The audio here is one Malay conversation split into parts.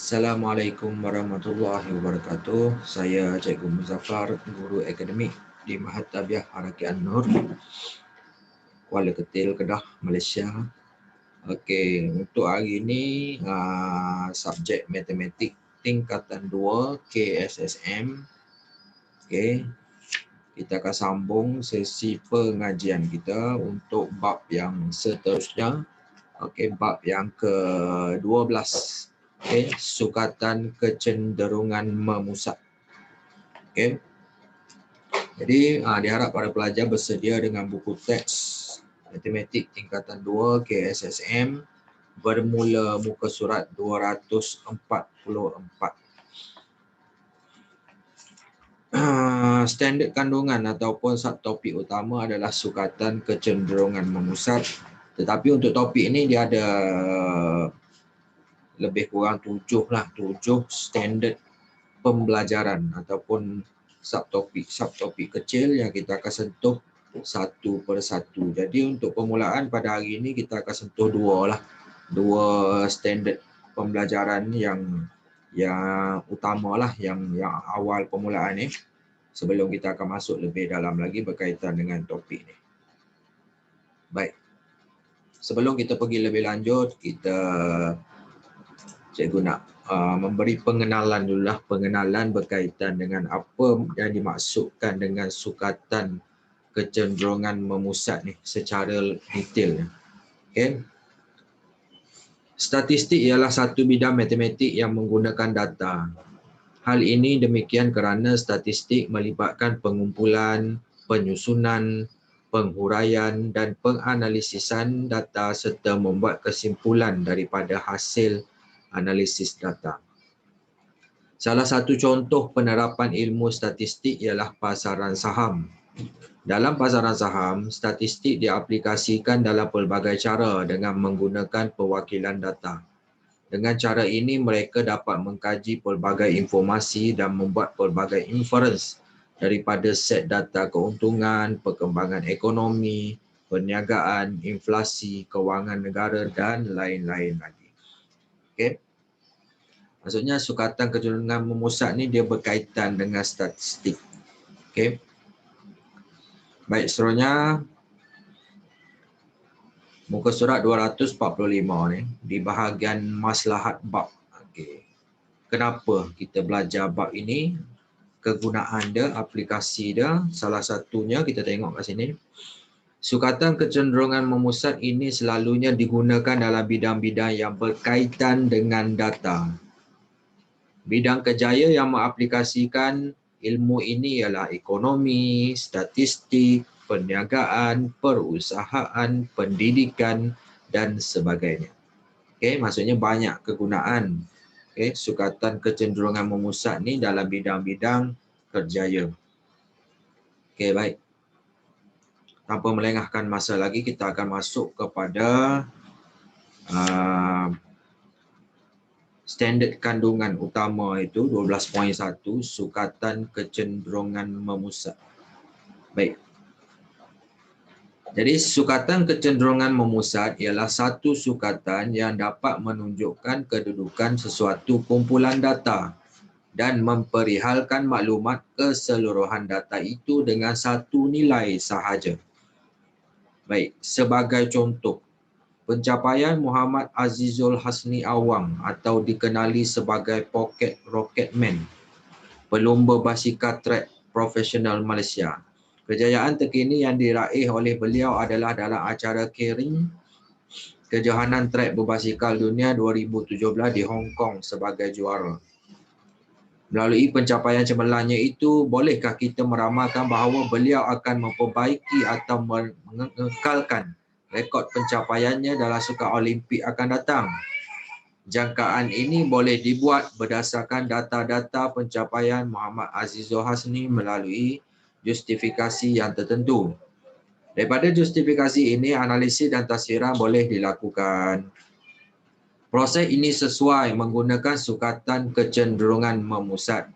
Assalamualaikum warahmatullahi wabarakatuh. Saya Cikgu Muzaffar, Guru Akademik di Mahat Tabiah Haraki An-Nur, Kuala Ketil, Kedah, Malaysia. Okey, untuk hari ini subjek matematik tingkatan 2 KSSM. Okey, kita akan sambung sesi pengajian kita untuk bab yang seterusnya. Okey, bab yang ke-12. Okey, sukatan kecenderungan memusat. Okey. Jadi diharap para pelajar bersedia dengan buku teks matematik tingkatan 2 KSSM bermula muka surat 244. Standard kandungan ataupun subtopik utama adalah sukatan kecenderungan memusat. Tetapi untuk topik ini dia ada lebih kurang 7 standard pembelajaran ataupun subtopik kecil yang kita akan sentuh satu persatu. Jadi untuk permulaan pada hari ini kita akan sentuh dua standard pembelajaran yang utamalah, yang awal permulaan ni, sebelum kita akan masuk lebih dalam lagi berkaitan dengan topik ni. Baik. Sebelum kita pergi lebih lanjut, cikgu nak memberi pengenalan berkaitan dengan apa yang dimaksudkan dengan sukatan kecenderungan memusat ni secara detail. Okay. Statistik ialah satu bidang matematik yang menggunakan data. Hal ini demikian kerana statistik melibatkan pengumpulan, penyusunan, penghuraian dan penganalisisan data serta membuat kesimpulan daripada hasil analisis data. Salah satu contoh penerapan ilmu statistik ialah pasaran saham. Dalam pasaran saham, statistik diaplikasikan dalam pelbagai cara dengan menggunakan perwakilan data. Dengan cara ini, mereka dapat mengkaji pelbagai informasi dan membuat pelbagai inference daripada set data keuntungan, perkembangan ekonomi, perniagaan, inflasi, kewangan negara dan lain-lain lagi. Okey. Maksudnya sukatan kecenderungan memusat ni dia berkaitan dengan statistik. Okey. Baik, seterusnya muka surat 245 ni di bahagian maslahat bab. Okey. Kenapa kita belajar bab ini? Kegunaan dia, aplikasi dia, salah satunya kita tengok kat sini. Sukatan kecenderungan memusat ini selalunya digunakan dalam bidang-bidang yang berkaitan dengan data. Bidang kerjaya yang mengaplikasikan ilmu ini ialah ekonomi, statistik, perniagaan, perusahaan, pendidikan dan sebagainya. Okey, maksudnya banyak kegunaan sukatan kecenderungan memusat ni dalam bidang-bidang kerjaya. Okey, baik. Tanpa melengahkan masa lagi, kita akan masuk kepada standard kandungan utama itu 12.1, sukatan kecenderungan memusat. Baik. Jadi sukatan kecenderungan memusat ialah satu sukatan yang dapat menunjukkan kedudukan sesuatu kumpulan data dan memperihalkan maklumat keseluruhan data itu dengan satu nilai sahaja. Baik, sebagai contoh, pencapaian Muhammad Azizul Hasni Awang atau dikenali sebagai Pocket Rocket Man, pelumba basikal trek profesional Malaysia. Kejayaan terkini yang diraih oleh beliau adalah dalam acara Kering Kejohanan Trek Berbasikal Dunia 2017 di Hong Kong sebagai juara. Melalui pencapaian cemerlangnya itu, bolehkah kita meramalkan bahawa beliau akan memperbaiki atau mengekalkan rekod pencapaiannya dalam Sukan Olimpik akan datang? Jangkaan ini boleh dibuat berdasarkan data-data pencapaian Muhammad Azizul Hasni melalui justifikasi yang tertentu. Daripada justifikasi ini, analisis dan tafsiran boleh dilakukan. Proses ini sesuai menggunakan sukatan kecenderungan memusat.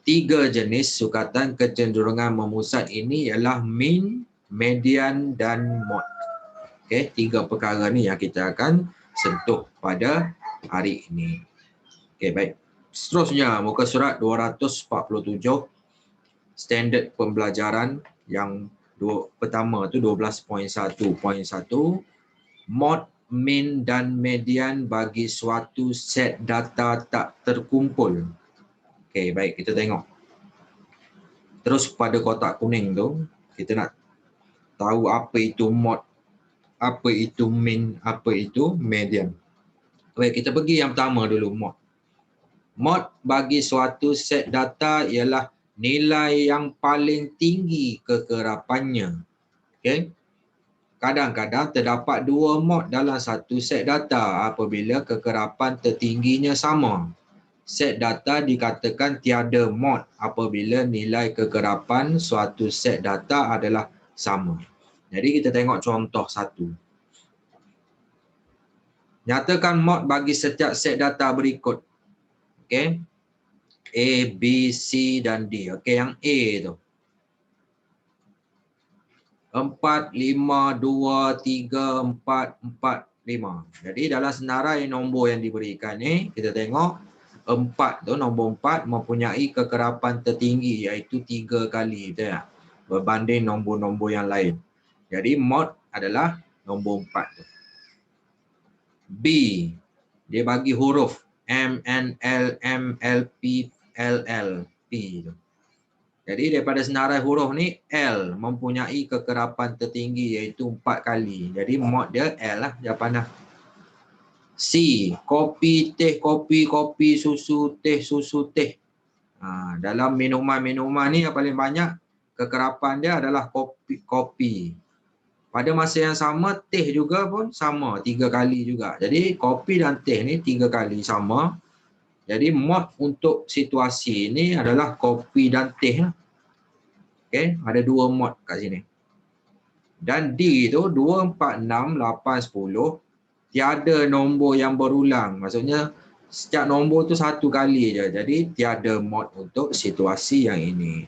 3 jenis sukatan kecenderungan memusat ini ialah mean, median dan mode. Okey, 3 perkara ni yang kita akan sentuh pada hari ini. Okey, baik. Seterusnya, muka surat 247, standard pembelajaran yang pertama tu 12.1.1, mod, min dan median bagi suatu set data tak terkumpul. Okey, baik, kita tengok. Terus pada kotak kuning tu, kita nak tahu apa itu mod, apa itu min, apa itu median. Baik, kita pergi yang pertama dulu, mod. Mod bagi suatu set data ialah nilai yang paling tinggi kekerapannya. Okay? Kadang-kadang terdapat dua mod dalam satu set data apabila kekerapan tertingginya sama. Set data dikatakan tiada mod apabila nilai kekerapan suatu set data adalah sama. Jadi kita tengok contoh satu. Nyatakan mod bagi setiap set data berikut. Okay? A, B, C dan D. Okey, yang A tu. 4, 5, 2, 3, 4, 4, 5. Jadi dalam senarai nombor yang diberikan ni, kita tengok 4 tu, nombor 4 mempunyai kekerapan tertinggi iaitu 3 kali. Betul tak? Berbanding nombor-nombor yang lain. Jadi mod adalah nombor 4 tu. B, dia bagi huruf M, N, L, M, L, P, L, L, P tu. Jadi daripada senarai huruf ni, L mempunyai kekerapan tertinggi iaitu 4 kali. Jadi mod dia L lah, jawapan dah. C, kopi, teh, kopi, kopi, susu, teh, susu, teh. Dalam minuman-minuman ni yang paling banyak, kekerapan dia adalah kopi, kopi. Pada masa yang sama, teh juga pun sama, 3 kali juga. Jadi kopi dan teh ni 3 kali sama. Jadi mod untuk situasi ini adalah kopi dan teh lah. Okay, ada 2 mod kat sini. Dan D tu 2, 4, 6, 8, 10 tiada nombor yang berulang. Maksudnya setiap nombor tu 1 kali je. Jadi tiada mod untuk situasi yang ini.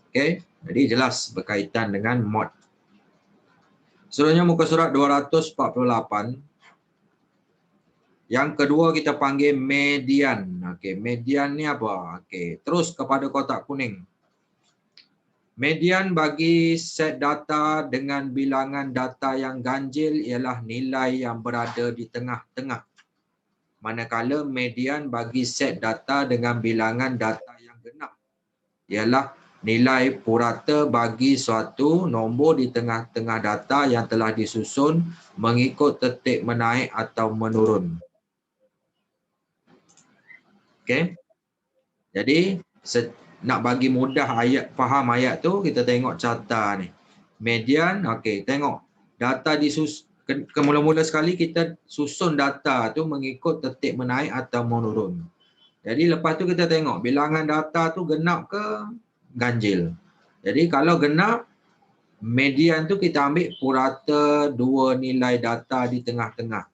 Okay, jadi jelas berkaitan dengan mod. Seterusnya muka surat 248. Yang kedua kita panggil median. Okey, median ni apa? Okey, terus kepada kotak kuning. Median bagi set data dengan bilangan data yang ganjil ialah nilai yang berada di tengah-tengah. Manakala median bagi set data dengan bilangan data yang genap ialah nilai purata bagi suatu nombor di tengah-tengah data yang telah disusun mengikut tertib menaik atau menurun. Okey. Jadi nak bagi mudah faham ayat tu, kita tengok carta ni. Median, okey, tengok. Data mula-mula sekali kita susun data tu mengikut tertib menaik atau menurun. Jadi lepas tu kita tengok bilangan data tu genap ke ganjil. Jadi kalau genap, median tu kita ambil purata 2 nilai data di tengah-tengah.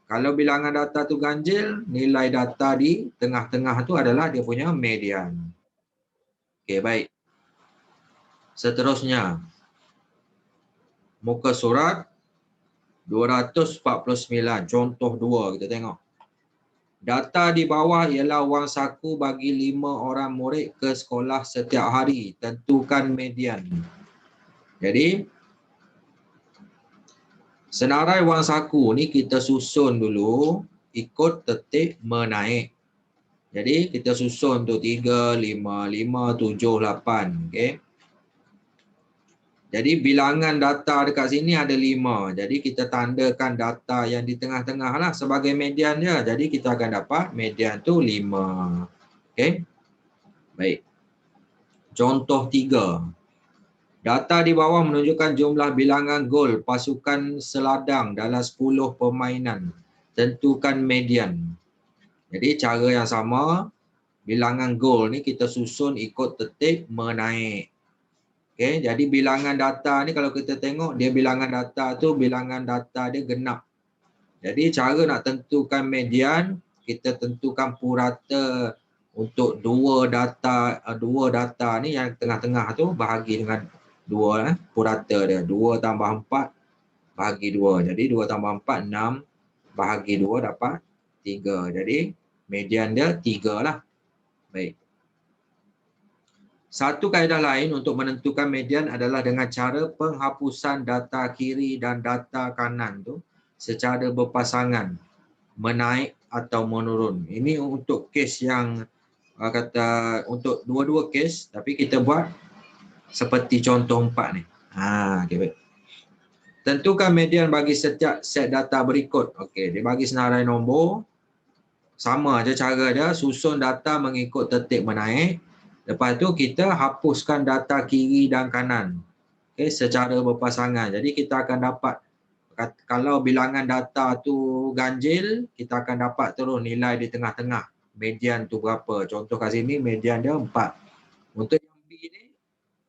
Kalau bilangan data tu ganjil, nilai data di tengah-tengah tu adalah dia punya median. Okey, baik. Seterusnya, muka surat 249, contoh 2 kita tengok. Data di bawah ialah wang saku bagi 5 orang murid ke sekolah setiap hari. Tentukan median. Jadi, senarai wang saku ni kita susun dulu ikut tertib menaik. Jadi kita susun tu 3, 5, 5, 7, 8. Okay. Jadi bilangan data dekat sini ada 5. Jadi kita tandakan data yang di tengah-tengah lah sebagai median dia. Jadi kita akan dapat median tu 5. Okay. Baik. Contoh 3. Data di bawah menunjukkan jumlah bilangan gol pasukan seladang dalam 10 permainan. Tentukan median. Jadi cara yang sama, bilangan gol ni kita susun ikut tertib menaik. Okay, jadi bilangan data ni kalau kita tengok, dia bilangan data tu, bilangan data dia genap. Jadi cara nak tentukan median, kita tentukan purata untuk dua data ni yang tengah-tengah tu bahagi dengan 2 purata dia. 2 tambah 4 bahagi 2. Jadi 2 tambah 4, 6 bahagi 2 dapat 3. Jadi Median dia 3 lah. Baik. Satu kaedah lain untuk menentukan median adalah dengan cara penghapusan data kiri dan data kanan tu secara berpasangan, menaik atau menurun. Ini untuk kes yang kata untuk dua-dua kes, tapi kita buat seperti contoh 4 ni. Okay, baik. Tentukan median bagi setiap set data berikut. Okey, dia bagi senarai nombor. Sama aja cara dia, susun data mengikut tertib menaik. Lepas tu kita hapuskan data kiri dan kanan. Okey, secara berpasangan. Jadi kita akan dapat kalau bilangan data tu ganjil, kita akan dapat terus nilai di tengah-tengah. Median tu berapa? Contoh kat sini median dia 4. Untuk yang B ni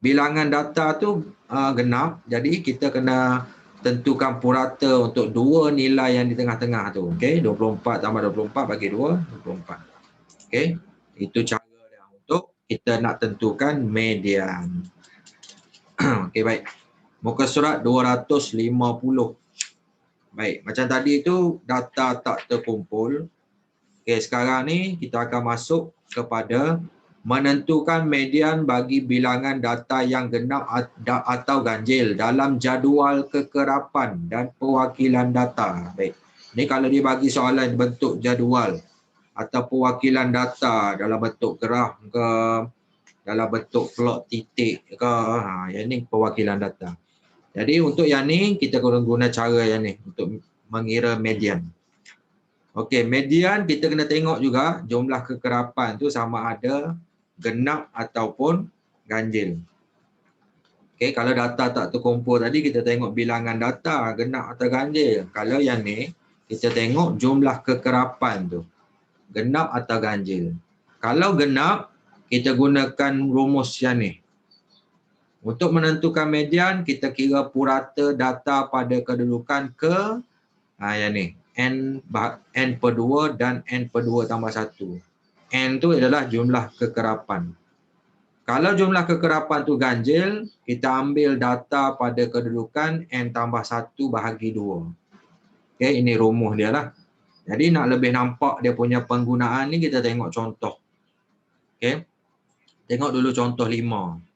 bilangan data tu genap. Jadi kita kena tentukan purata untuk dua nilai yang di tengah-tengah tu. Okey, 24 tambah 24 bagi 2, 24. Okey, itu cara dia untuk kita nak tentukan median. Okey, baik. Muka surat 250. Baik, macam tadi tu data tak terkumpul. Okey, sekarang ni kita akan masuk kepada menentukan median bagi bilangan data yang genap atau ganjil dalam jadual kekerapan dan perwakilan data. Baik. Ini kalau dia bagi soalan bentuk jadual atau perwakilan data dalam bentuk graf ke, dalam bentuk plot titik ke, yang ni perwakilan data. Jadi untuk yang ni kita guna cara yang ni untuk mengira median. Okey, median kita kena tengok juga jumlah kekerapan tu sama ada genap ataupun ganjil. Okey, kalau data tak terkumpul tadi kita tengok bilangan data genap atau ganjil. Kalau yang ni kita tengok jumlah kekerapan tu genap atau ganjil. Kalau genap kita gunakan rumus yang ni. Untuk menentukan median kita kira purata data pada kedudukan ke yang ni n per 2 dan n per 2 tambah 1. N tu adalah jumlah kekerapan. Kalau jumlah kekerapan tu ganjil, kita ambil data pada kedudukan n tambah 1 bahagi 2. Okay, ini rumus dia lah. Jadi nak lebih nampak dia punya penggunaan ni, kita tengok contoh. Okay. Tengok dulu contoh 5.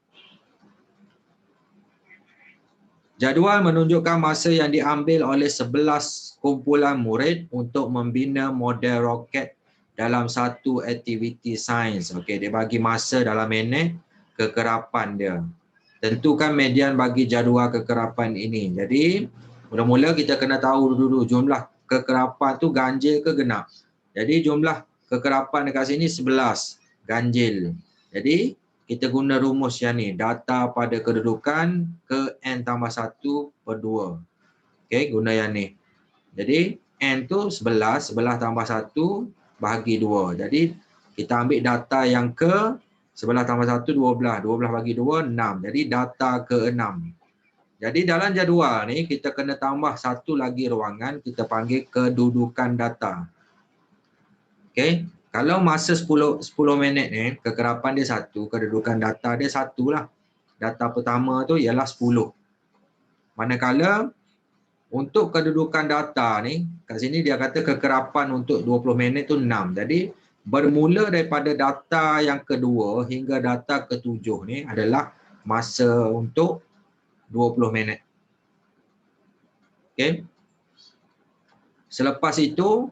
Jadual menunjukkan masa yang diambil oleh 11 kumpulan murid untuk membina model roket dalam satu aktiviti sains. Okey, dia bagi masa dalam minit, kekerapan dia. Tentukan median bagi jadual kekerapan ini. Jadi, mula-mula kita kena tahu dulu jumlah kekerapan tu ganjil ke genap. Jadi, jumlah kekerapan dekat sini 11, ganjil. Jadi, kita guna rumus yang ni, data pada kedudukan ke n tambah 1 per 2. Okey, guna yang ni. Jadi, n tu 11, 11 tambah 1 bahagi 2. Jadi, kita ambil data yang ke 11 tambah 1, 12. 12 bagi 2, 6. Jadi, data ke 6. Jadi, dalam jadual ni, kita kena tambah satu lagi ruangan, kita panggil kedudukan data. Okey. Kalau masa 10 minit ni, kekerapan dia 1, kedudukan data dia 1 lah. Data pertama tu ialah 10. Manakala untuk kedudukan data ni, kat sini dia kata kekerapan untuk 20 minit tu 6. Jadi bermula daripada data yang kedua hingga data ke-7 ni adalah masa untuk 20 minit. Okey. Selepas itu,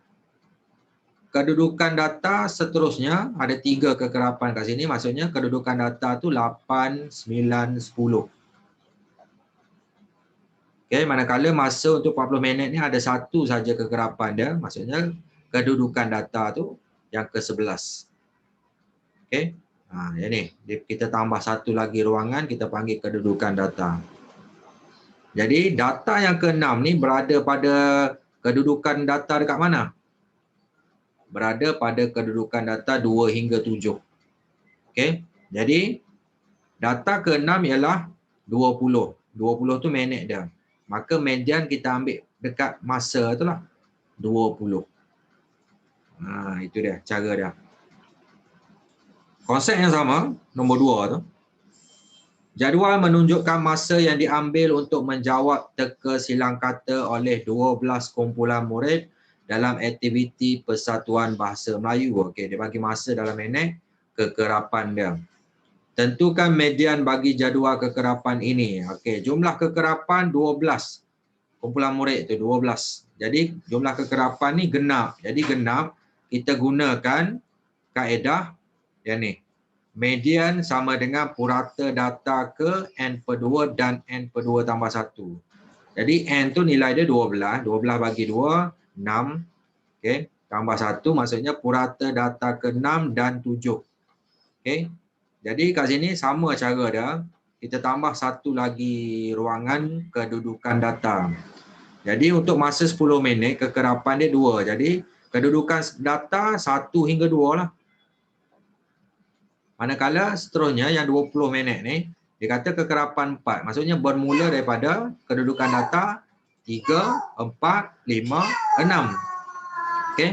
kedudukan data seterusnya ada 3 kekerapan kat sini. Maksudnya kedudukan data tu 8, 9, 10. Okay, manakala masa untuk 40 minit ni ada satu saja kekerapan dia. Maksudnya kedudukan data tu yang ke-11. Okay. Yang ni. Kita tambah satu lagi ruangan, kita panggil kedudukan data. Jadi data yang ke-6 ni berada pada kedudukan data dekat mana? Berada pada kedudukan data 2 hingga 7. Okey. Jadi data ke-6 ialah 20. 20 tu minit dia. Maka median kita ambil dekat masa tu lah. 20. Itu dia cara dia. Konsep yang sama, nombor 2 tu. Jadual menunjukkan masa yang diambil untuk menjawab teka silang kata oleh 12 kumpulan murid dalam aktiviti Persatuan Bahasa Melayu. Okey, dia bagi masa dalam minit kekerapan dia. Tentukan median bagi jadual kekerapan ini. Okey, jumlah kekerapan 12. Kumpulan murid tu 12. Jadi jumlah kekerapan ni genap. Jadi genap kita gunakan kaedah yang ni. Median sama dengan purata data ke N per 2 dan N per 2 tambah 1. Jadi N tu nilai dia 12. 12 bagi 2, 6. Okay. Tambah 1 maksudnya purata data ke 6 dan 7. Okay. Jadi kat sini sama cara dia. Kita tambah satu lagi ruangan kedudukan data. Jadi untuk masa 10 minit kekerapan dia 2. Jadi kedudukan data 1 hingga 2 lah. Manakala seterusnya yang 20 minit ni, dia kata kekerapan 4. Maksudnya bermula daripada kedudukan data 3, 4, 5, 6. Okey.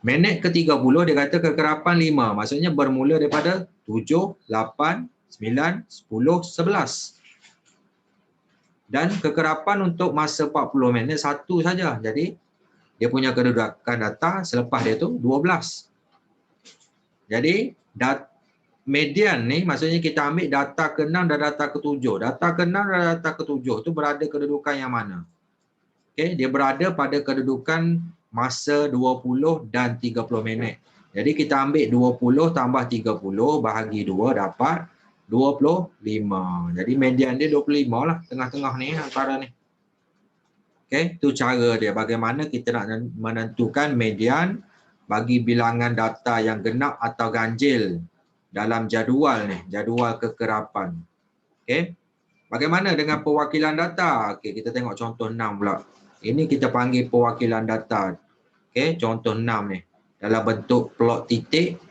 Minit ke-30 dia kata kekerapan 5. Maksudnya bermula daripada 7, 8, 9, 10, 11. Dan kekerapan untuk masa 40 minit 1 saja. Jadi dia punya kedudukan data selepas dia tu 12. Jadi median ni maksudnya kita ambil data ke-6 dan data ke-7. Data ke-6 dan data ke-7 tu berada kedudukan yang mana? Okey, dia berada pada kedudukan masa 20 dan 30 minit. Jadi kita ambil 20 tambah 30 bahagi 2 dapat 25. Jadi median dia 25 lah, tengah-tengah ni antara ni. Okey, tu cara dia bagaimana kita nak menentukan median bagi bilangan data yang genap atau ganjil dalam jadual ni, jadual kekerapan. Okey. Bagaimana dengan perwakilan data? Okey, kita tengok contoh 6 pula. Ini kita panggil perwakilan data. Okey, contoh 6 ni dalam bentuk plot titik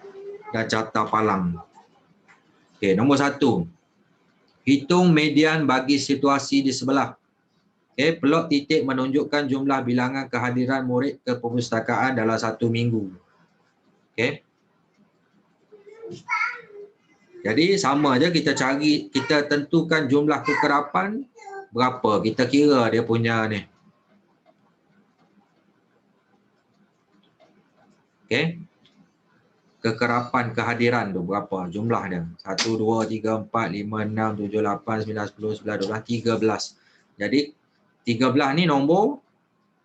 dan carta palang. Okey, nombor 1. Hitung median bagi situasi di sebelah. Okey, plot titik menunjukkan jumlah bilangan kehadiran murid ke perpustakaan dalam 1 minggu. Okey. Jadi sama aja kita cari, kita tentukan jumlah kekerapan berapa. Kita kira dia punya ni. Okey. Kekerapan kehadiran tu berapa jumlah dia? 1, 2, 3, 4, 5, 6, 7, 8, 9, 10, 11, 12, 13. Jadi 13 ni nombor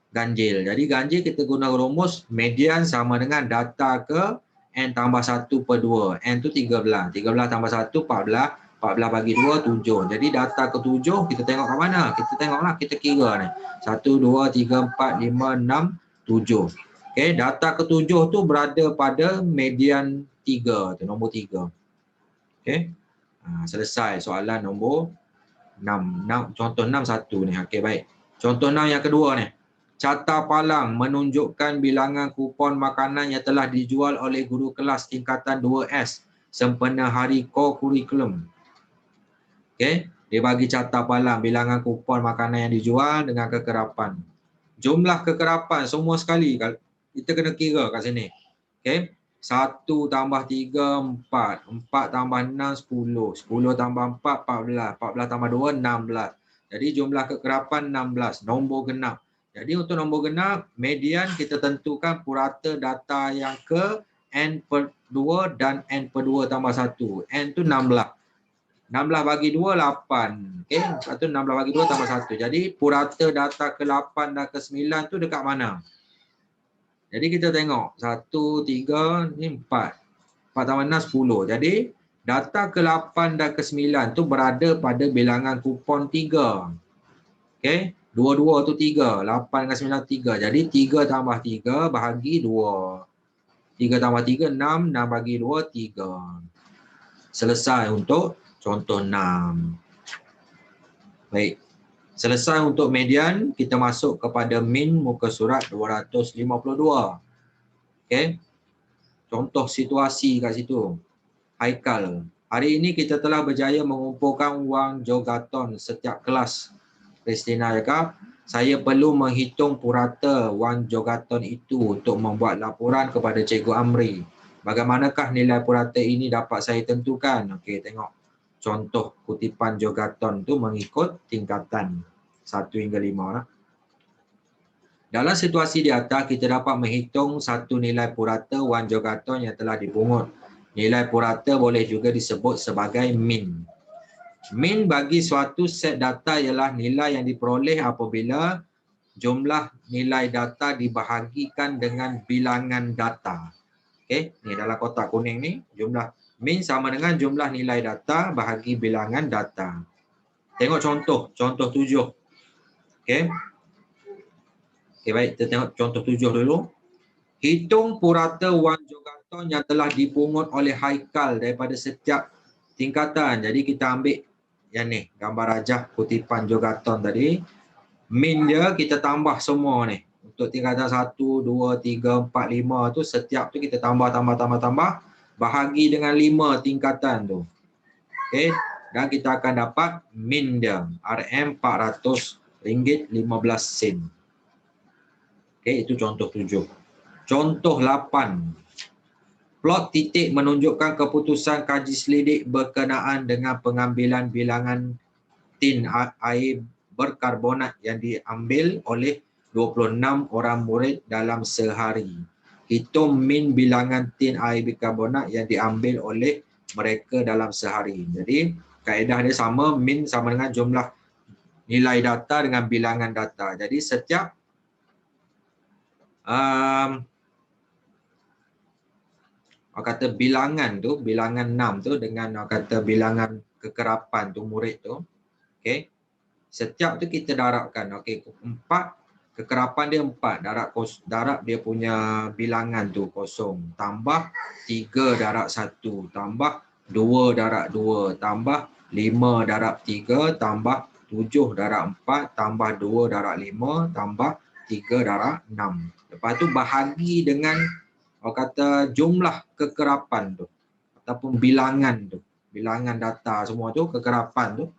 ganjil. Jadi ganjil kita guna rumus median sama dengan data ke N tambah 1 per 2. N tu 13. 13 tambah 1, 14. 14 bagi 2, 7. Jadi data ke-7 kita tengok kat mana? Kita tengoklah, kita kira ni. 1, 2, 3, 4, 5, 6, 7. Okay, data ke-7 tu berada pada median 3. Tu nombor 3. Okay. Selesai soalan nombor 6. Contoh 6, 1 ni. Okay, baik. Contoh 6 yang kedua ni. Carta palang menunjukkan bilangan kupon makanan yang telah dijual oleh guru kelas tingkatan 2S sempena hari core kurikulum. Okey, dia bagi carta palang bilangan kupon makanan yang dijual dengan kekerapan. Jumlah kekerapan semua sekali kita kena kira kat sini. Okey, 1 tambah 3, 4. 4 tambah 6, 10. 10 tambah 4, 14. 14 tambah 2, 16. Jadi jumlah kekerapan 16. Nombor genap. Jadi untuk nombor genap, median kita tentukan purata data yang ke N per 2 dan N per 2 tambah 1. N tu 16. 16 bagi 2, 8. Okay, 16 bagi 2 tambah 1. Jadi purata data ke 8 dan ke 9 tu dekat mana? Jadi kita tengok. 1, 3, ni 4. 4 tambah 6, 10. Jadi data ke 8 dan ke 9 tu berada pada bilangan kupon 3. Okay. 2 tu 3. 8 dengan 9, 3. Jadi 3 tambah 3 bahagi 2. 3 tambah 3, 6. 6 bagi 2, 3. Selesai untuk contoh 6. Baik. Selesai untuk median, kita masuk kepada min muka surat 252. Okay. Contoh situasi kat situ. Haikal. Hari ini kita telah berjaya mengumpulkan wang jogaton setiap kelas. Christina cakap, saya perlu menghitung purata wang jogaton itu untuk membuat laporan kepada Cikgu Amri. Bagaimanakah nilai purata ini dapat saya tentukan? Okey, tengok. Contoh kutipan jogaton tu mengikut tingkatan 1 hingga 5 lah. Dalam situasi di atas, kita dapat menghitung satu nilai purata Wan Jogaton yang telah dipungut. Nilai purata boleh juga disebut sebagai min. Min bagi suatu set data ialah nilai yang diperoleh apabila jumlah nilai data dibahagikan dengan bilangan data. Okey, ni dalam kotak kuning ni, jumlah min sama dengan jumlah nilai data bahagi bilangan data. Tengok contoh 7. Okey. Okey, baik, kita tengok contoh 7 dulu. Hitung purata Wan Jogaton yang telah dipungut oleh Haikal daripada setiap tingkatan. Jadi kita ambil yang ni, gambar rajah kutipan Jogaton tadi. Min dia kita tambah semua ni. Untuk tingkatan 1, 2, 3, 4, 5 tu setiap tu kita tambah. Bahagi dengan 5 tingkatan tu. Okey, dan kita akan dapat min dia. RM400.15. Okey, itu contoh 7. Contoh 8. Plot titik menunjukkan keputusan kaji selidik berkenaan dengan pengambilan bilangan tin air berkarbonat yang diambil oleh 26 orang murid dalam sehari. Hitung min bilangan tin air bikarbonat yang diambil oleh mereka dalam sehari. Jadi kaedah dia sama, min sama dengan jumlah nilai data dengan bilangan data. Jadi setiap kata bilangan tu, bilangan 6 tu dengan kata bilangan kekerapan tu murid tu. Okey. Setiap tu kita darabkan. Okey, 4 kekerapan dia 4, darab dia punya bilangan tu kosong, tambah 3 darab 1, tambah 2 darab 2, tambah 5 darab 3, tambah 7 darab 4, tambah 2 darab 5, tambah 3 darab 6. Lepas tu bahagi dengan kata jumlah kekerapan tu ataupun bilangan tu, bilangan data semua tu, kekerapan tu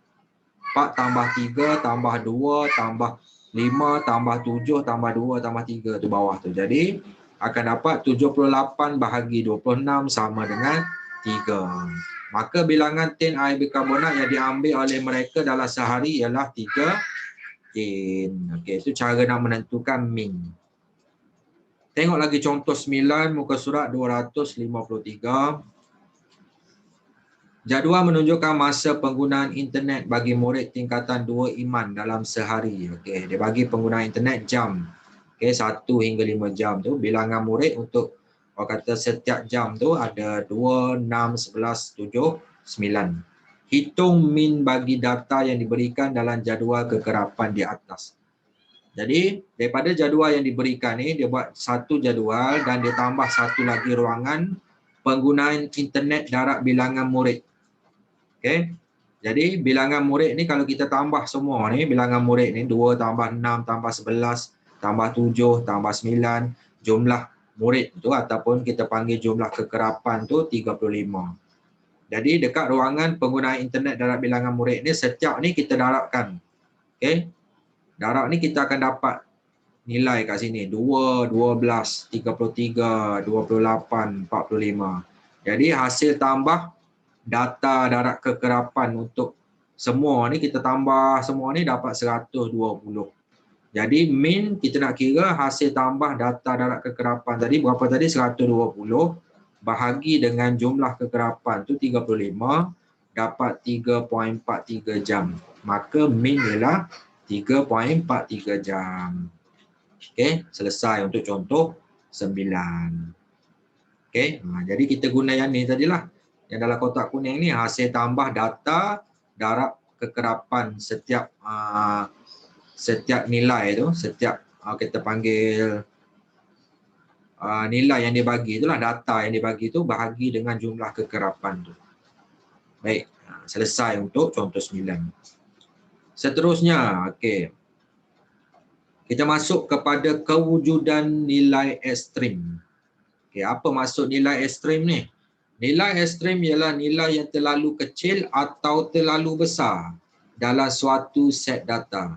4 tambah 3 tambah 2 tambah 5 tambah 7 tambah 2 tambah 3 tu bawah tu. Jadi akan dapat 78 bahagi 26 sama dengan 3. Maka bilangan tin air bikarbonat yang diambil oleh mereka dalam sehari ialah 3 tin. Okey, itu cara nak menentukan min. Tengok lagi contoh 9 muka surat 253. Jadual menunjukkan masa penggunaan internet bagi murid tingkatan 2 Iman dalam sehari. Okey, dia bagi penggunaan internet jam. Okey, 1 hingga 5 jam tu. Bilangan murid untuk kata setiap jam tu ada 2, 6, 11, 7, 9. Hitung min bagi data yang diberikan dalam jadual kekerapan di atas. Jadi daripada jadual yang diberikan ni, dia buat satu jadual dan dia tambah satu lagi ruangan penggunaan internet darab bilangan murid. Okey. Jadi bilangan murid ni kalau kita tambah semua ni, bilangan murid ni 2 tambah 6 tambah 11 tambah 7 tambah 9, jumlah murid tu ataupun kita panggil jumlah kekerapan tu 35. Jadi dekat ruangan penggunaan internet darab bilangan murid ni, setiap ni kita darabkan. Okey. Darab ni kita akan dapat nilai kat sini 2, 12, 33, 28, 45. Jadi hasil tambah data darab kekerapan untuk semua ni kita tambah semua ni dapat 120. Jadi min kita nak kira hasil tambah data darab kekerapan tadi berapa tadi, 120 bahagi dengan jumlah kekerapan tu 35 dapat 3.43 jam. Maka min ialah 3.43 jam. Okey, selesai untuk contoh 9. Okey, jadi kita guna yang ni tadilah. Yang dalam kotak kuning ni hasil tambah data darab kekerapan setiap nilai tu, setiap kita panggil nilai yang dibagi itulah, data yang dibagi tu bahagi dengan jumlah kekerapan tu. Baik, selesai untuk contoh 9. Seterusnya, okey. Kita masuk kepada kewujudan nilai ekstrim. Okey, apa maksud nilai ekstrim ni? Nilai ekstrim ialah nilai yang terlalu kecil atau terlalu besar dalam suatu set data.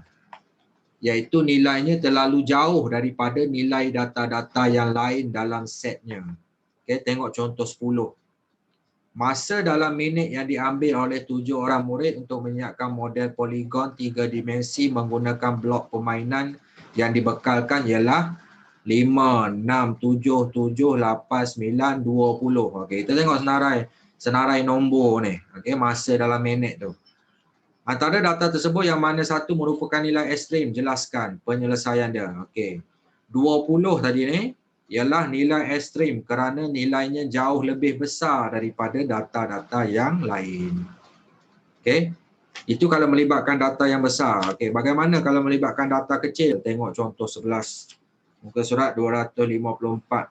Iaitu nilainya terlalu jauh daripada nilai data-data yang lain dalam setnya. Okey, tengok contoh 10. Masa dalam minit yang diambil oleh 7 orang murid untuk menyiapkan model poligon 3 dimensi menggunakan blok permainan Yang dibekalkan ialah 5, 6, 7, 7, 8, 9, 20. Okey, kita tengok senarai nombor ni. Okey, masa dalam minit tu. Antara data tersebut yang mana satu merupakan nilai ekstrim, jelaskan penyelesaian dia. Okey. 20 tadi ni ialah nilai ekstrim kerana nilainya jauh lebih besar daripada data-data yang lain. Okey. Itu kalau melibatkan data yang besar. Okey, bagaimana kalau melibatkan data kecil? Tengok contoh 11. Muka surat 254.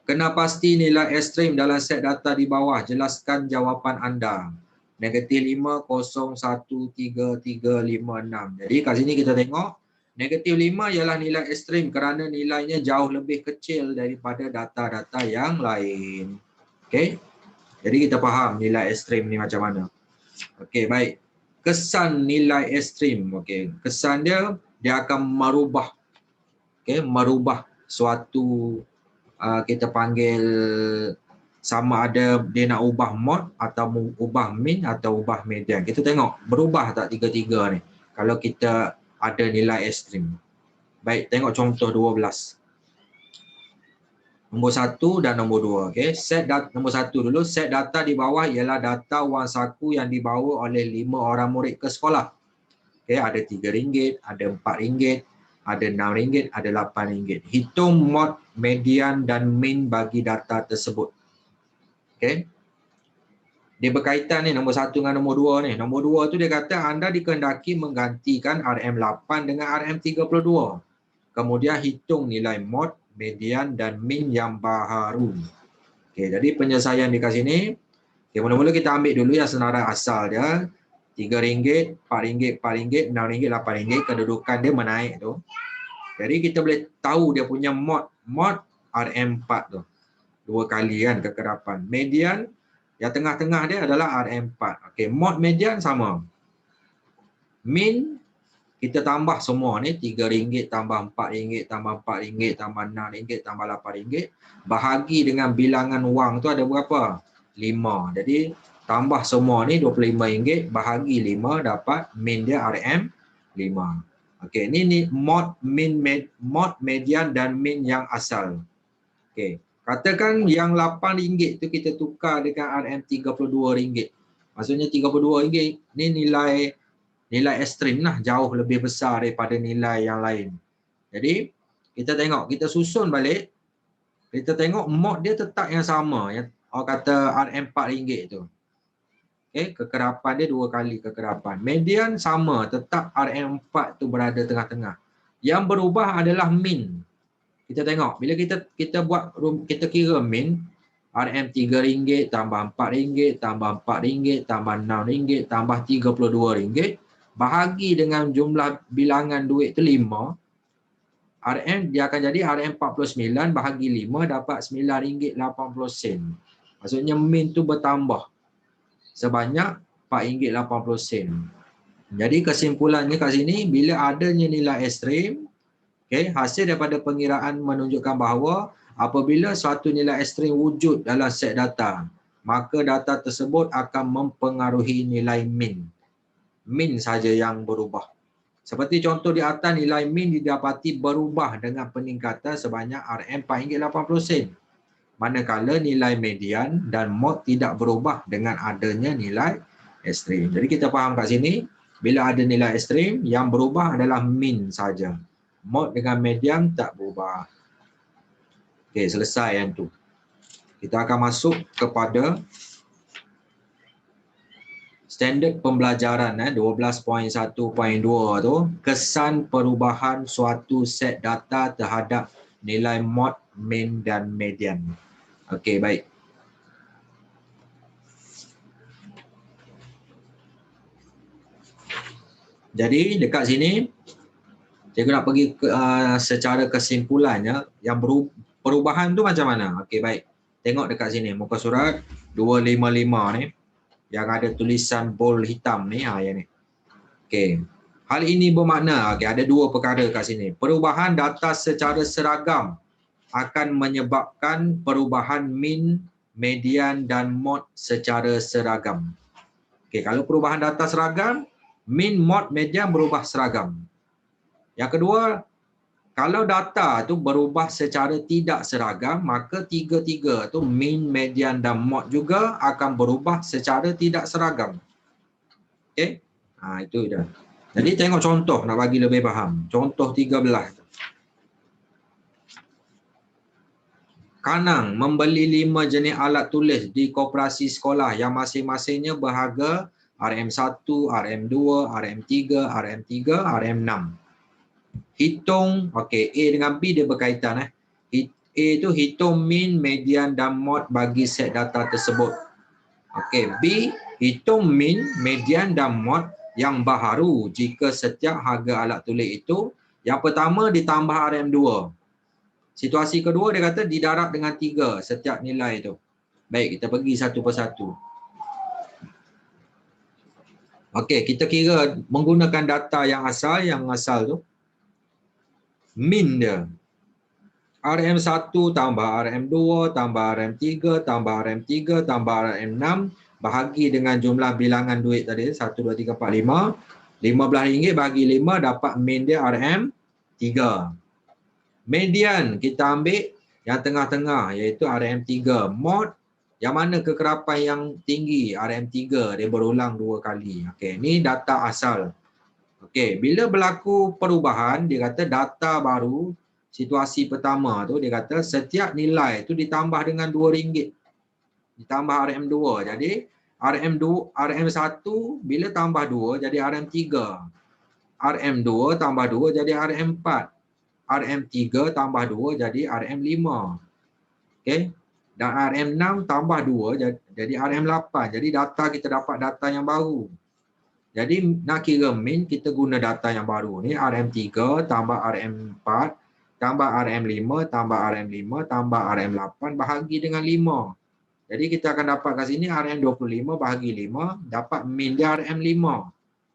Kena pasti nilai ekstrim dalam set data di bawah. Jelaskan jawapan anda. Negatif 5, 0, 1, 3, 3, 5, 6. Jadi kat sini kita tengok. Negatif 5 ialah nilai ekstrim kerana nilainya jauh lebih kecil daripada data-data yang lain. Okey. Jadi kita faham nilai ekstrim ni macam mana. Okey, baik. Kesan nilai ekstrim. Okey. Kesan dia akan merubah. Okey, merubah suatu kita panggil sama ada dia nak ubah mod atau ubah min atau ubah median. Kita tengok berubah tak tiga-tiga ni kalau kita ada nilai ekstrim. Baik, tengok contoh 12. Nombor 1 dan nombor 2. Okay. Nombor 1 dulu. Set data di bawah ialah data wang saku yang dibawa oleh 5 orang murid ke sekolah. Okay. Ada RM3, ada RM4, ada RM6, ada RM8. Hitung mod, median dan min bagi data tersebut. Okay. Dia berkaitan ni nombor 1 dengan nombor 2 ni. Nombor 2 tu dia kata anda dikehendaki menggantikan RM8 dengan RM32. Kemudian hitung nilai mod, median dan min yang baharu. Okay, jadi penyelesaian di kat sini. Okay, mula-mula kita ambil dulu yang senarai asal dia. RM3, RM4, RM4, RM6, RM8. Kedudukan dia menaik tu. Jadi kita boleh tahu dia punya mod RM4 tu. 2 kali kan kekerapan. Median yang tengah-tengah dia adalah RM4. Okey, mod median sama. Min kita tambah semua ni RM3 tambah RM4 tambah RM4 tambah RM6 tambah RM8. Bahagi dengan bilangan wang tu ada berapa? 5. Jadi tambah semua ni RM25 bahagi 5 dapat min dia RM5. Okey, ni mod median dan min yang asal. Okey. Katakan yang RM8 tu kita tukar dengan RM32. Maksudnya RM32 ni nilai ekstrim lah, jauh lebih besar daripada nilai yang lain. Jadi kita tengok, kita susun balik, kita tengok mod dia tetap yang sama, yang orang kata RM4 tu. Okay, kekerapan dia 2 kali kekerapan. Median sama, tetap RM4 tu berada tengah-tengah. Yang berubah adalah min. Kita tengok, bila kita kira min, RM3 tambah RM4 tambah RM4 tambah RM6 tambah RM32, bahagi dengan jumlah bilangan duit tu 5, dia akan jadi RM49 bahagi 5 dapat RM9.80. Maksudnya min tu bertambah sebanyak RM4.80. Jadi kesimpulannya kat sini, bila adanya nilai ekstrim, okay, hasil daripada pengiraan menunjukkan bahawa apabila suatu nilai ekstrim wujud dalam set data, maka data tersebut akan mempengaruhi nilai min. Min saja yang berubah. Seperti contoh di atas, nilai min didapati berubah dengan peningkatan sebanyak RM4.80. Manakala nilai median dan mod tidak berubah dengan adanya nilai ekstrim. Jadi kita faham kat sini, bila ada nilai ekstrim, yang berubah adalah min saja. Mod dengan median tak berubah. Okey, selesai yang tu. Kita akan masuk kepada standard pembelajaran 12.1.2 tu, kesan perubahan suatu set data terhadap nilai mod, min dan median. Okey, baik. Jadi dekat sini saya nak pergi secara kesimpulannya, yang perubahan tu macam mana? Okey, baik. Tengok dekat sini muka surat 255 ni. Yang ada tulisan bold hitam ni, yang ni. Okey. Hal ini bermakna, ada 2 perkara kat sini. Perubahan data secara seragam akan menyebabkan perubahan min, median dan mod secara seragam. Okey, kalau perubahan data seragam, min, mod, median berubah seragam. Yang kedua, kalau data tu berubah secara tidak seragam, maka tiga-tiga tu mean, median dan mode juga akan berubah secara tidak seragam. Okey? Itu dia. Jadi tengok contoh nak bagi lebih faham. Contoh 13. Kanang membeli 5 jenis alat tulis di koperasi sekolah yang masing-masingnya berharga RM1, RM2, RM3, RM3, RM6. Hitung, okey, A dengan B dia berkaitan. A tu hitung mean, median dan mode bagi set data tersebut. Okey, B hitung mean, median dan mode yang baharu jika setiap harga alat tulis itu yang pertama ditambah RM2. Situasi kedua dia kata didarab dengan 3 setiap nilai itu. Baik, kita pergi satu persatu. Okey, kita kira menggunakan data yang asal tu. Min dia. RM1 tambah RM2 tambah RM3 tambah RM3 tambah RM6 bahagi dengan jumlah bilangan duit tadi 1, 2, 3, 4, 5. RM15 bahagi 5 dapat min dia RM3. Median kita ambil yang tengah-tengah iaitu RM3. Mod yang mana kekerapan yang tinggi RM3 dia berulang 2 kali. Okey, ni data asal. Okey, bila berlaku perubahan dia kata data baru situasi pertama tu dia kata setiap nilai tu ditambah dengan RM2 ditambah RM2. Jadi RM1 bila tambah 2 jadi RM3. RM2 tambah 2 jadi RM4. RM3 tambah 2 jadi RM5. Okey. Dan RM6 tambah 2 jadi RM8. Jadi data kita dapat data yang baru. Jadi nak kira min kita guna data yang baru ni RM3 tambah RM4 tambah RM5 tambah RM5 tambah RM8 bahagi dengan 5. Jadi kita akan dapat kat sini RM25 bahagi 5 dapat min dia RM5.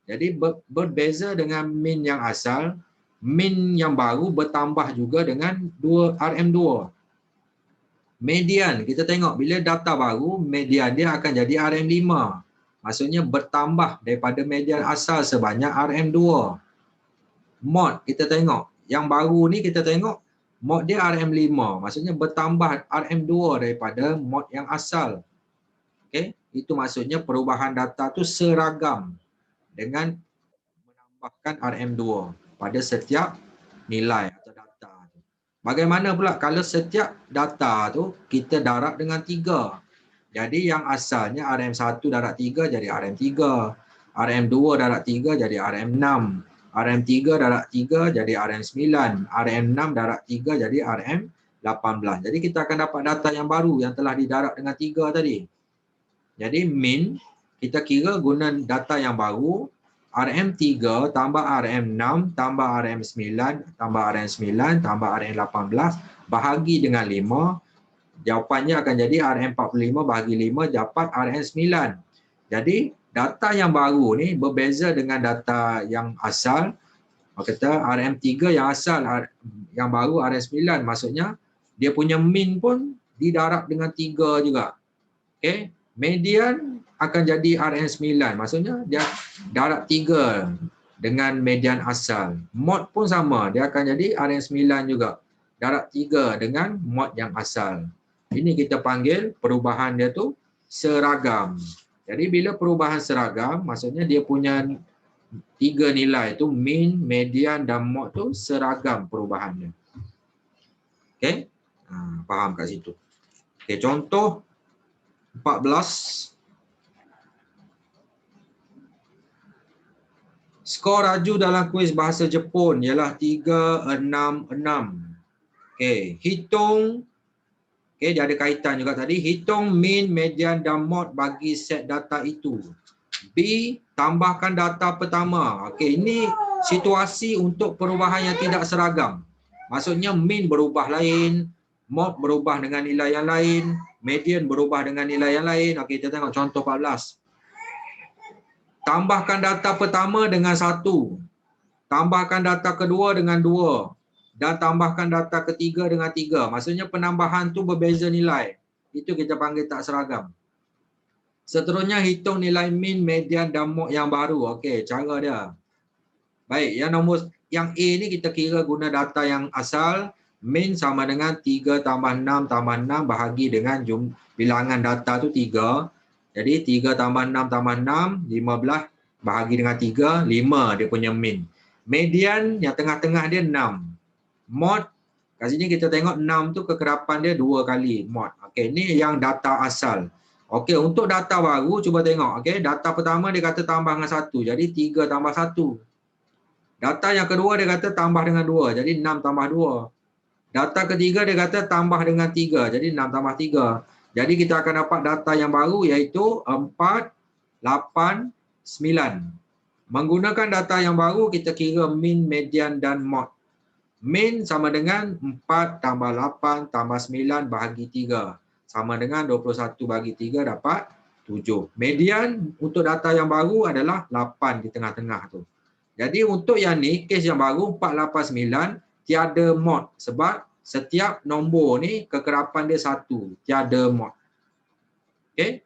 Jadi berbeza dengan min yang asal, min yang baru bertambah juga dengan RM2. Median kita tengok bila data baru median dia akan jadi RM5. Maksudnya bertambah daripada median asal sebanyak RM2. Mod kita tengok. Yang baru ni kita tengok mod dia RM5. Maksudnya bertambah RM2 daripada mod yang asal. Okey, itu maksudnya perubahan data tu seragam dengan menambahkan RM2 pada setiap nilai atau data. Bagaimana pula kalau setiap data tu kita darab dengan 3? Jadi yang asalnya RM1 darab 3 jadi RM3, RM2 darab 3 jadi RM6, RM3 darab 3 jadi RM9, RM6 darab 3 jadi RM18. Jadi kita akan dapat data yang baru yang telah didarab dengan 3 tadi. Jadi min kita kira guna data yang baru RM3 tambah RM6 tambah RM9 tambah RM9 tambah RM18 bahagi dengan 5. Jawapannya akan jadi RM45 bahagi 5 dapat RM9. Jadi data yang baru ni berbeza dengan data yang asal. Kata RM3 yang asal yang baru RM9 maksudnya dia punya min pun didarab dengan 3 juga. Okey, median akan jadi RM9 maksudnya dia darab 3 dengan median asal. Mod pun sama, dia akan jadi RM9 juga. Darab 3 dengan mod yang asal. Ini kita panggil perubahan dia tu seragam. Jadi bila perubahan seragam, maksudnya dia punya 3 nilai tu mean, median dan mod tu seragam perubahannya. Okey? Faham kat situ. Okey, contoh 14. Skor Raju dalam kuis bahasa Jepun ialah 366. Okey, hitung. Okey, dia ada kaitan juga tadi. Hitung mean, median dan mod bagi set data itu. B, tambahkan data pertama. Okey, ini situasi untuk perubahan yang tidak seragam. Maksudnya mean berubah lain, mod berubah dengan nilai yang lain, median berubah dengan nilai yang lain. Okey, kita tengok contoh 14. Tambahkan data pertama dengan 1. Tambahkan data kedua dengan 2. Dan tambahkan data ketiga dengan 3. Maksudnya penambahan tu berbeza nilai. Itu kita panggil tak seragam. Seterusnya hitung nilai mean, median dan mod yang baru. Okey, cara dia. Baik, yang nombor yang A ni kita kira guna data yang asal. Min sama dengan 3 tambah 6 tambah 6 bahagi dengan bilangan data tu 3. Jadi 3 tambah 6 tambah 6, 15 bahagi dengan 3, 5 dia punya min. Median yang tengah-tengah dia 6. Mod, kat sini kita tengok 6 tu kekerapan dia 2 kali mod. Okey, ni yang data asal. Okey, untuk data baru cuba tengok. Okey, data pertama dia kata tambah dengan 1. Jadi 3 tambah 1. Data yang kedua dia kata tambah dengan 2. Jadi 6 tambah 2. Data ketiga dia kata tambah dengan 3. Jadi 6 tambah 3. Jadi kita akan dapat data yang baru iaitu 4, 8, 9. Menggunakan data yang baru kita kira min, median dan mod. Min sama dengan 4 tambah 8 tambah 9 bahagi 3. Sama dengan 21 bahagi 3 dapat 7. Median untuk data yang baru adalah 8 di tengah-tengah tu. Jadi untuk yang ni, kes yang baru 489 tiada mod sebab setiap nombor ni kekerapan dia 1, tiada mod. Okey.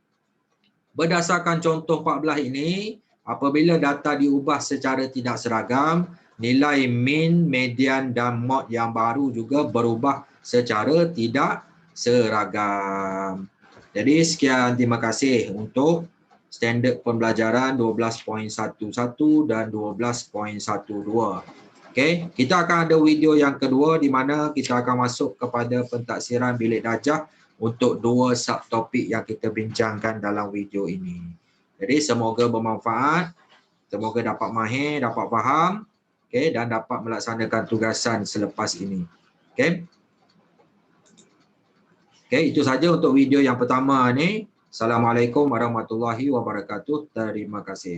Berdasarkan contoh 14 ini, apabila data diubah secara tidak seragam, nilai min, median dan mod yang baru juga berubah secara tidak seragam. Jadi sekian, terima kasih untuk standard pembelajaran 12.11 dan 12.12. Okey, kita akan ada video yang kedua di mana kita akan masuk kepada pentaksiran bilik darjah untuk 2 subtopik yang kita bincangkan dalam video ini. Jadi semoga bermanfaat, semoga dapat mahir, dapat faham, okey, dan dapat melaksanakan tugasan selepas ini. Okey. Okey, itu saja untuk video yang pertama ni. Assalamualaikum warahmatullahi wabarakatuh. Terima kasih.